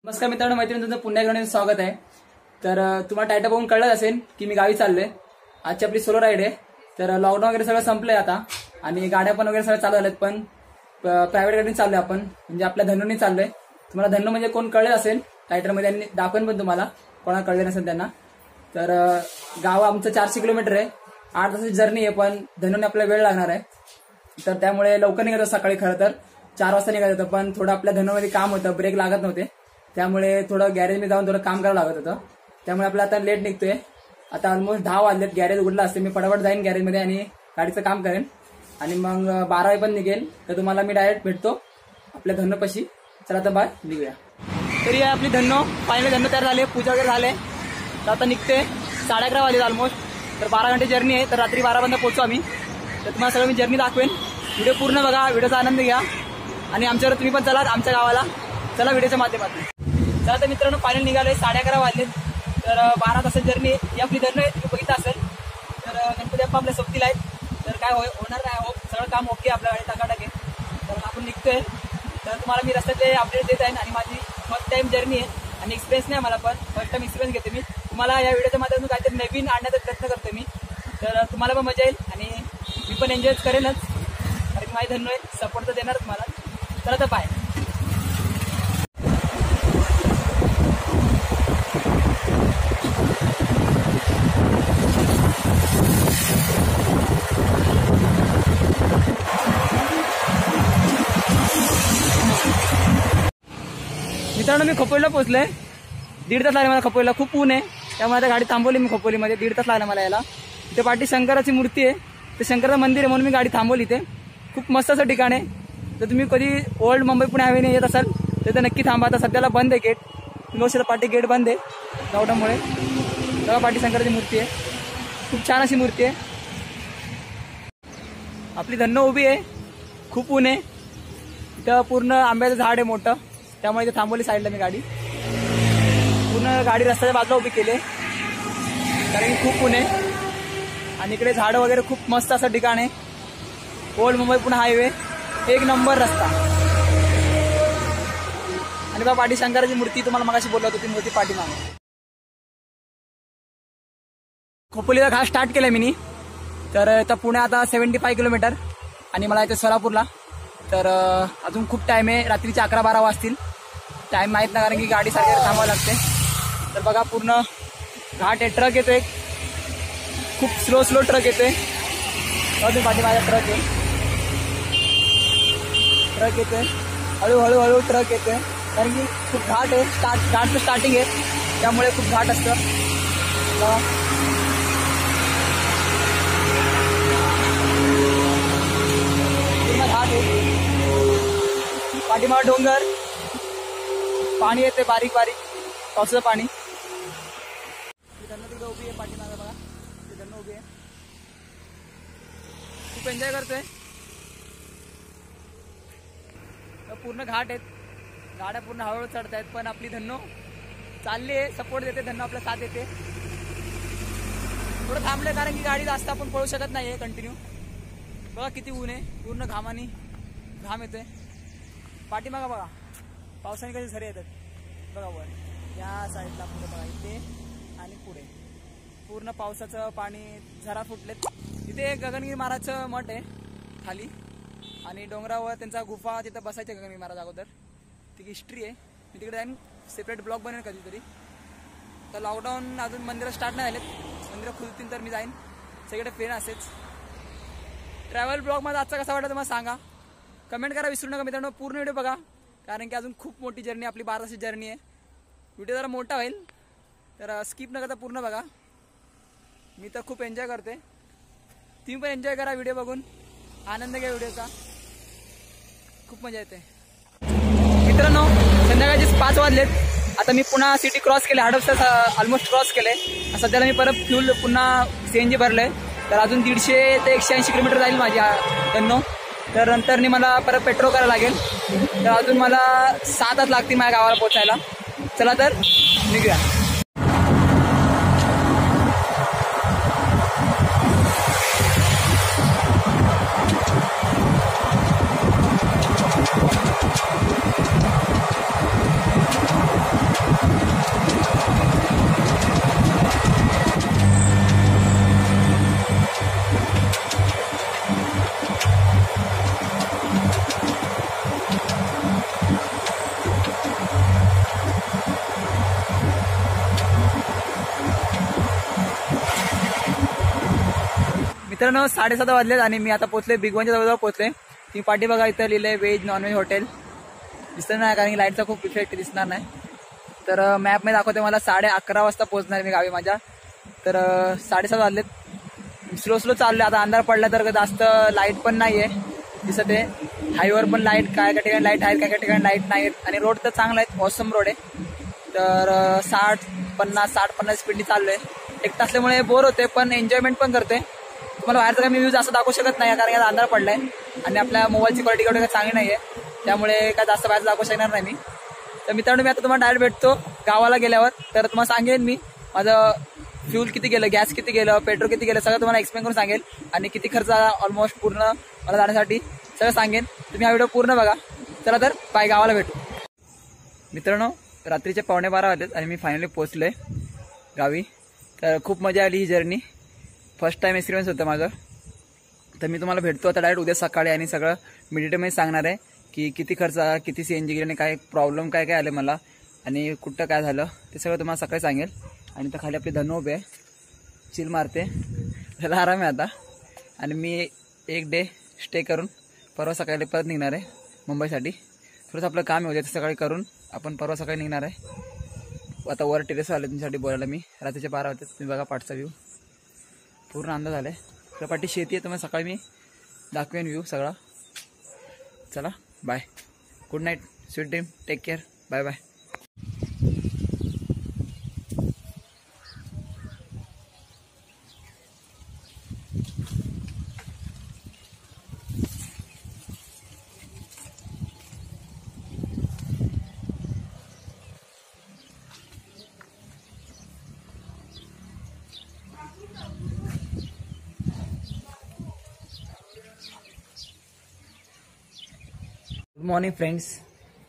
नमस्कार मित्रांनो, मैत्रिणी तुमचं पुन्हा एकदा स्वागत आहे। तर तुम्हाला टायटल बघून कळलं असेल की मी गावी चाललोय। आजची आपली सोलो राईड आहे। तर लॉकडाऊन वगैरे सगळं संपलंय आता आणि गाड्या पण वगैरे सगळं चालू झाल्यात, पण प्रायव्हेट गाडीने चाललोय आपण, म्हणजे आपल्या धन्नोनी चाललोय। तुम्हाला धन्नो म्हणजे कोण कळलं असेल टायटल मध्ये, आणि दाखवेन पण तुम्हाला कोणाला कळलं नसेल त्यांना। तर गाव आमचं 400 किलोमीटर आहे, 8 तासाची जर्नी आहे, पण धन्नोनी आपल्याला वेळ लागणार आहे। तर त्यामुळे लवकर निघायचं, सकाळी खरं तर 4 वाजता निघायचं होतं, पण थोडं आपल्या धन्नोमध्ये काम होतं, ब्रेक लागत नव्हते, त्यामुळे थोडं गॅरेजमध्ये जाऊन थोडं काम करावं लागत होतं। त्यामुळे आपल्याला आता लेट निघतोय। आता ऑलमोस्ट 10 वाजलेत, गॅरेज उघडलं असते, मी फटाफट जाईन गॅरेजमध्ये आणि गाडीचं काम करेन आणि मग 12 पण निघेल। तर तुम्हाला मी डायरेक्ट भेटतो आपल्या धन्नोपाशी। चला आता बाय, निघूया। तरी आपली धन्नो फायनली धन्नो तयार झाले, पूजा वगैरे झाले, तर आता निघते। 11:30 वाजले ऑलमोस्ट। तर 12 घंटे जर्नी आहे, तर रात्री 12 पर्यंत पोहोचू आम्ही। तर तुम्हाला सगळं मी जर्नी दाखवेन, व्हिडिओ पूर्ण बघा, व्हिडिओचा आनंद घ्या आणि आमच्यावर तुम्ही पण चला आमच्या गावाला, चला व्हिडिओच्या माध्यमातून। चला तर मित्रांनो, फायनल निघालोय, 11:30 वाजले। तर 12 तासाची जर्नी आहे, ही आपली धन्नो आहे, तुम्ही बघितलं असेल। तर गणपती बाप्पा आपल्या सोबतीला आहेत, तर काय होणार नाही, सगळं काम ओके आपल्या गाडी टाकाटाक आहे। तर आपण निघतोय, तर तुम्हाला मी रस्त्याचे अपडेट देत आहे। आणि माझी फर्स्ट टाइम जर्नी आहे आणि एक्सपिरियन्स नाही मला, पण फर्स्ट टाइम एक्सपिरियन्स घेते मी। तुम्हाला या व्हिडिओच्या माध्यमातून काहीतरी नवीन आणण्याचा प्रयत्न करतो मी, तर तुम्हाला पण मजा येईल आणि मी पण एन्जॉय करेनच, कारण माझी धन्नो आहे, सपोर्ट तर देणार तुम्हाला। चला तर बाय। मित्रांनो, मी खोपोलीला पोहोचलोय, 1.5 तास लागले मला खोपोलीला, खूप ऊन आहे, त्यामुळे आता गाडी थांबवली मी खोपोलीमध्ये। 1.5 तास लागला मला यायला। इथे पाठी शंकराची मूर्ती आहे, ते शंकराचं मंदिर आहे, म्हणून मी गाडी थांबवली इथे। खूप मस्त असं ठिकाण आहे, तर तुम्ही कधी ओल्ड मुंबई पुणे हायवेने येत असाल तर नक्की थांबा। आता सध्याला बंद आहे गेट, तुम्ही पाठी गेट बंद आहे लॉकडाऊनमुळे। तेव्हा पाठी शंकराची मूर्ती आहे, खूप छान अशी मूर्ती आहे। आपली धन्नो उभी आहे, खूप ऊन आहे, इथं पूर्ण आंब्याचं झाड आहे मोठं, त्यामुळे इथे थांबवली साईडला मी गाडी। पूर्ण गाडी रस्त्याच्या बाजूला उभी केली, कारण की खूप ऊन आहे आणि इकडे झाडं वगैरे, खूप मस्त असं ठिकाण आहे। Old Mumbai Pune highway, 1 number रस्ता। आणि बा पाठी शंकराची मूर्ती, तुम्हाला मगाशी बोलत होती मूर्ती पाठीमागे। खोपोलीला घाट स्टार्ट केलाय मी, तर आता पुणे आता 75 किलोमीटर आणि मला इथे सोलापूरला। तर अजून खूप टाइम आहे, रात्रीचे 11-12 वाजतील, टाइम माहीत नाही, कारण की गाडी सारखी थांबावं लागते। तर बघा पूर्ण घाट आहे, ट्रक येतोय, खूप स्लो ट्रक येतोय, अजून पाठीमागे ट्रक आहे, ट्रक येतोय, हळूहळू ट्रक येतोय, कारण की खूप घाट आहे, घाटचं स्टार्टिंग आहे, त्यामुळे खूप घाट असतं। पूर्ण घाट आहे, पाठीमागे डोंगर, पाणी येते बारीक बारीक, पावसाचं पाणी। धन्नो तिकडे उभी आहे पाठीमागे, बघा ती धन्नो उभी आहे, खूप एन्जॉय करतोय। पूर्ण घाट आहेत, गाड्या पूर्ण हळूहळू चढत आहेत, पण आपली धन्नो चालली आहे, सपोर्ट देते, धन्नो आपला साथ देते। थोडं थांबले, कारण की गाडी जास्त आपण पळू शकत नाहीये कंटिन्यू। बघा किती ऊन आहे, पूर्ण घामानी घाम येतोय। पाठीमागा बघा पावसाने कधी झरे येतात, बघा वर या साईडला, पुढे बघा इथे आणि पुढे पूर्ण पावसाचं पाणी, झरा फुटलेत। इथे गगनगिरी महाराजचं मठ आहे खाली, आणि डोंगरावर त्यांचा गुफा, तिथं बसायचे गगनगिरी महाराज अगोदर, ती हिस्ट्री आहे। मी तिकडे जाईन, सेपरेट ब्लॉग बनेल कधीतरी। तर लॉकडाऊन अजून मंदिरं स्टार्ट नाही झालेत, मंदिरं खुलतील तर मी जाईन, सगळीकडे फेन असेच। ट्रॅव्हल ब्लॉग माझा आजचा कसा वाटला तुम्हाला सांगा, कमेंट करा, विसरू नका मित्रांनो। पूर्ण व्हिडिओ बघा, कारण की अजून खूप मोठी जर्नी, आपली 12 तासाची जर्नी आहे। व्हिडिओ जरा मोठा होईल, तर स्किप न करता पूर्ण बघा। मी तर खूप एन्जॉय करते, तुम्ही पण एन्जॉय करा, व्हिडिओ बघून आनंद घ्या व्हिडिओचा, खूप मजा येते। मित्रांनो, संध्याकाळचे 5 वाजलेत, आता मी पुन्हा सिटी क्रॉस केले, हडपसर ऑलमोस्ट क्रॉस केले। सध्याला मी परत फ्यूल पुन्हा CNG भरलंय, तर अजून 150 ते 180 किलोमीटर जाईल माझी धन्नो। तर नंतर मला परत पेट्रोल करायला लागेल, तर अजून मला 6 तास लागतील माझ्या गावाला पोहोचायला। चला तर निघूया। मित्रांनो 7:30 वाजलेत आणि मी आता पोहोचले बिग वनच्या जवळ पोहोचले. ती पाठी बघा इथं लिहिलंय व्हेज नॉनव्हेज हॉटेल. दिसत नाही कारण की लाईटचा खूप इफेक्ट दिसणार नाही. तर मॅप मध्ये दाखवते मला 11:30 वाजता पोहोचणार मी गावी माझ्या. तर 7:30 वाजलेत. स्लो चाललोय. आता अंधार पडला तर जास्त लाईट पण नाहीये दिसत आहे. हायवेवर पण लाईट काय काय ठिकाणी लाईट आहे, काय काय ठिकाणी लाईट नाही. आणि रोड तर चांगला आहे, मौसम रोड आहे. तर 60-50 स्पीडनी चाललोय. एकटा असल्यामुळे बोर होते पण एन्जॉयमेंट पण करते. तुम्हाला बाहेरचा काय मी व्ह्यूज असं दाखवू शकत नाही कारण की अंधार पडलाय आणि आपल्या मोबाईलची क्वालिटी एवढी चांगली नाहीये, त्यामुळे काय जास्त बाहेर दाखवू शकणार नाही मी. तर मित्रांनो मी आता तुम्हाला डायरेक्ट भेटतो गावाला गेल्यावर. तर तुम्हाला सांगेन मी माझं फ्यूल किती गेलं, गॅस किती गेलं, पेट्रोल किती गेलं सगळं तुम्हाला एक्सप्लेन करून सांगेल. आणि किती खर्च आला ऑलमोस्ट पूर्ण मला जाण्यासाठी सगळं सांगेन. तुम्ही हा व्हिडिओ पूर्ण बघा. चला तर बाय, गावाला भेटू. मित्रांनो रात्रीचे 11:15 वाजलेत आणि मी फायनली पोहोचलोय गावी. तर खूप मजा आली ही जर्नी. फर्स्ट टाइम एक्सपिरियन्स होतं माझं. तर मी तुम्हाला भेटतो आता डायरेक्ट उद्या सकाळी आणि सगळं मी डिटेलमध्ये सांगणार आहे की किती खर्च आला, किती CNG गेली आणि काय प्रॉब्लेम काय काय आले मला आणि कुठं काय झालं ते सगळं तुम्हाला सकाळी सांगेल. आणि तर खाली आपली धनु उभे आहे, चिल मारते, त्याला आराम आहे आता. आणि मी एक डे स्टे करून परवा सकाळी परत निघणार आहे मुंबईसाठी. थोडंसं आपलं काम आहे उद्या सकाळी करून आपण परवा सकाळी निघणार आहे. आता वर टेरेसवर आले तुमच्यासाठी बोलायला मी. रात्रीचे 12 वाजता तुम्ही बघा पाठचा व्ह्यू पूर्ण अंदाज आलाय. त्या पाठी शेती आहे, तुम्हाला सकाळी मी दाखवेन व्ह्यू सगळा. चला bye, good night, sweet dream, take care, bye bye. Good morning friends.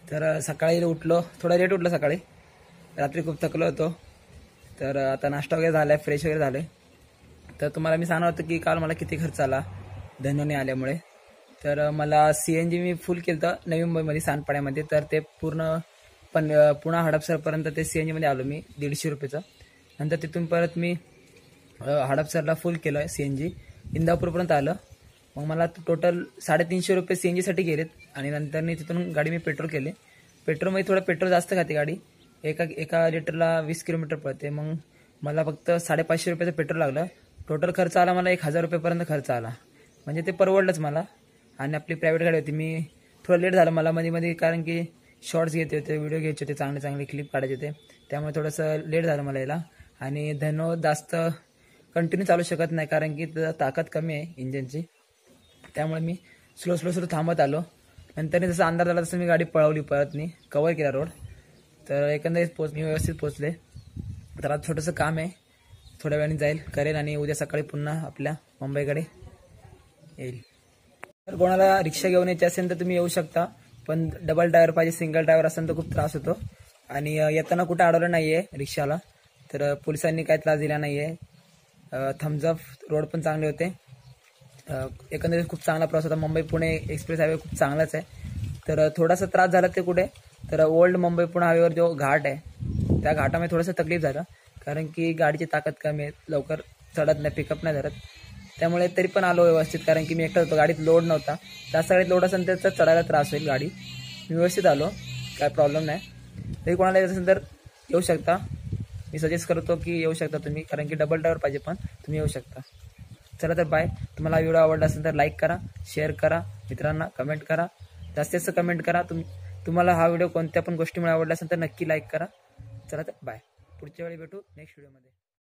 तर सकाळी उठलो, थोडा लेट उठलो सकाळी, रात्री खूप थकलो होतो. तर आता नाश्ता वगैरे झाला आहे, फ्रेश वगैरे झाले. तर तुम्हाला मी सांगणार होतं की काल मला किती खर्च आला धनोने आल्यामुळे. तर मला CNG मी फुल केलं होतं नवी मुंबईमध्ये सांडपाड्यामध्ये. तर ते पुणा हडपसरपर्यंत ते CNG मध्ये आलो मी 150 रुपयाचं. नंतर तिथून परत मी हडपसरला फुल केलं आहे CNG, इंदापूरपर्यंत आलं. मग मला टोटल 350 रुपये CNG साठी गेलेत. आणि नंतर तिथून गाडी मी पेट्रोल केले. पेट्रोलमध्ये थोडं पेट्रोल जास्त खाते गाडी, एका लिटरला 20 किलोमीटर पडते. मग मला फक्त 550 रुपयाचं पेट्रोल लागलं. टोटल खर्च आला मला 1000 रुपयेपर्यंत खर्च आला. म्हणजे ते परवडलंच मला. आणि आपली प्रायव्हेट गाडी होती. मी थोडं लेट झालं मला मध्ये कारण की शॉर्ट्स घेते होते, व्हिडिओ घ्यायचे होते, चांगले चांगले क्लिप काढायचे होते, त्यामुळे थोडंसं लेट झालं मला यायला. आणि धनो जास्त कंटिन्यू चालू शकत नाही कारण की ताकद कमी आहे इंजिनची, त्यामुळे मी स्लो थांबत आलो. नंतर जसं अंधार झाला तसं मी गाडी पळवली, परत मी कव्हर केला रोड. तर एकंदरीत मी व्यवस्थित पोहोचले. तर आज छोटंसं काम आहे, थोड्या वेळाने जाईल करेल आणि उद्या सकाळी पुन्हा आपल्या मुंबईकडे येईल. तर कोणाला रिक्षा घेऊन यायची असेल तर तुम्ही येऊ शकता, पण डबल ड्रायव्हर पाहिजे, सिंगल ड्रायव्हर असेल तर खूप त्रास होतो. आणि येताना कुठं अडवलं नाहीये रिक्षाला, तर पोलिसांनी काय त्रास दिला नाहीये. थम्सअप रोड पण चांगले होते. एकंदरीत खूप चांगला प्रवास होता. मुंबई पुणे एक्सप्रेस हायवे खूप चांगलाच आहे. तर थोडासा त्रास झाला ते कुठे, तर ओल्ड मुंबई पुणे हायवेवर जो घाट आहे त्या घाटामध्ये थोडंसं तकलीफ झालं कारण की गाडीची ताकद कमी आहे, लवकर चढत नाही, पिकअप नाही धरत. त्यामुळे तरी पण आलो व्यवस्थित कारण की मी एकटा होतो, गाडीत लोड नव्हता. जास्त गाडीत लोड असेल तर चढायला त्रास होईल गाडी. मी व्यवस्थित आलो, काय प्रॉब्लेम नाही. तरी कोणाला येत असेल तर येऊ शकता, मी सजेस्ट करतो की येऊ शकता तुम्ही, कारण की डबल ड्रायव्हर पाहिजे पण तुम्ही येऊ शकता. चला तर बाय. तुम्हाला व्हिडिओ आवडला असेल तर लाईक करा, शेअर करा, मित्रांना कमेंट करा, जास्तीत जास्त कमेंट करा. तुम्हाला हा व्हिडिओ कोणत्या पण गोष्टीमुळे आवडला असेल तर नक्की लाईक करा. चला तर बाय, पुढच्या वेळी भेटू नेक्स्ट व्हिडिओमध्ये.